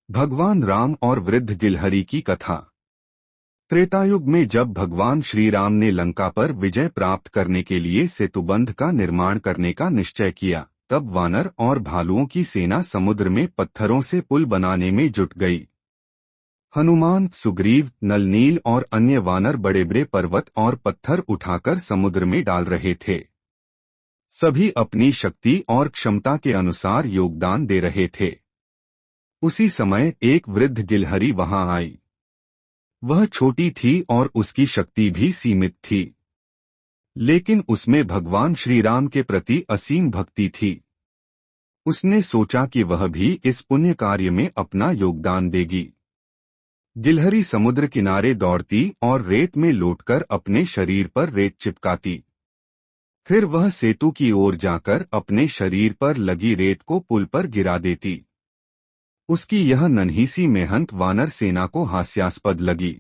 भगवान राम और वृद्ध गिलहरी की कथा। त्रेतायुग में जब भगवान श्री राम ने लंका पर विजय प्राप्त करने के लिए सेतुबंध का निर्माण करने का निश्चय किया, तब वानर और भालुओं की सेना समुद्र में पत्थरों से पुल बनाने में जुट गई। हनुमान, सुग्रीव, नलनील और अन्य वानर बड़े बड़े पर्वत और पत्थर उठाकर समुद्र में डाल रहे थे। सभी अपनी शक्ति और क्षमता के अनुसार योगदान दे रहे थे। उसी समय एक वृद्ध गिलहरी वहां आई। वह छोटी थी और उसकी शक्ति भी सीमित थी, लेकिन उसमें भगवान श्री राम के प्रति असीम भक्ति थी। उसने सोचा कि वह भी इस पुण्य कार्य में अपना योगदान देगी। गिलहरी समुद्र किनारे दौड़ती और रेत में लौटकर अपने शरीर पर रेत चिपकाती। फिर वह सेतु की ओर जाकर अपने शरीर पर लगी रेत को पुल पर गिरा देती। उसकी यह नन्ही सी मेहनत वानर सेना को हास्यास्पद लगी।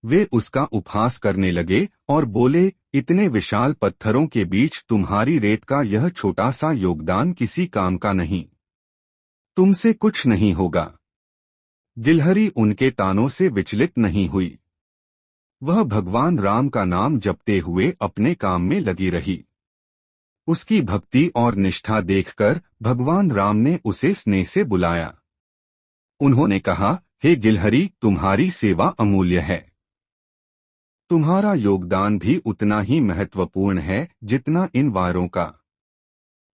वे उसका उपहास करने लगे और बोले, इतने विशाल पत्थरों के बीच तुम्हारी रेत का यह छोटा सा योगदान किसी काम का नहीं। तुमसे कुछ नहीं होगा। गिलहरी उनके तानों से विचलित नहीं हुई। वह भगवान राम का नाम जपते हुए अपने काम में लगी रही। उसकी भक्ति और निष्ठा देखकर भगवान राम ने उसे स्नेह से बुलाया। उन्होंने कहा, हे गिलहरी, तुम्हारी सेवा अमूल्य है। तुम्हारा योगदान भी उतना ही महत्वपूर्ण है जितना इन वारों का।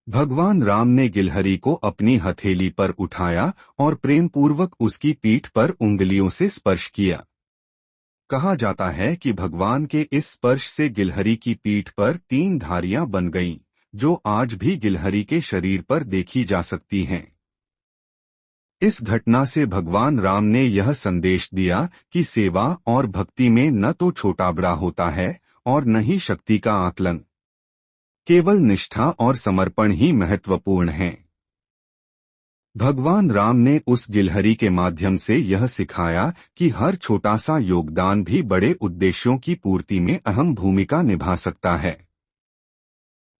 भगवान राम ने गिलहरी को अपनी हथेली पर उठाया और प्रेमपूर्वक उसकी पीठ पर उंगलियों से स्पर्श किया। कहा जाता है कि भगवान के इस स्पर्श से गिलहरी की पीठ पर 3 धारियां बन गईं, जो आज भी गिलहरी के शरीर पर देखी जा सकती हैं। इस घटना से भगवान राम ने यह संदेश दिया कि सेवा और भक्ति में न तो छोटा बड़ा होता है और न ही शक्ति का आकलन। केवल निष्ठा और समर्पण ही महत्वपूर्ण है। भगवान राम ने उस गिलहरी के माध्यम से यह सिखाया कि हर छोटा सा योगदान भी बड़े उद्देश्यों की पूर्ति में अहम भूमिका निभा सकता है।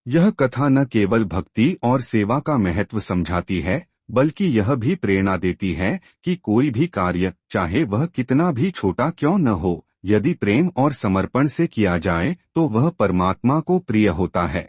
यह कथा न केवल भक्ति और सेवा का महत्व समझाती है, बल्कि यह भी प्रेरणा देती है कि कोई भी कार्य, चाहे वह कितना भी छोटा क्यों न हो, यदि प्रेम और समर्पण से किया जाए तो वह परमात्मा को प्रिय होता है।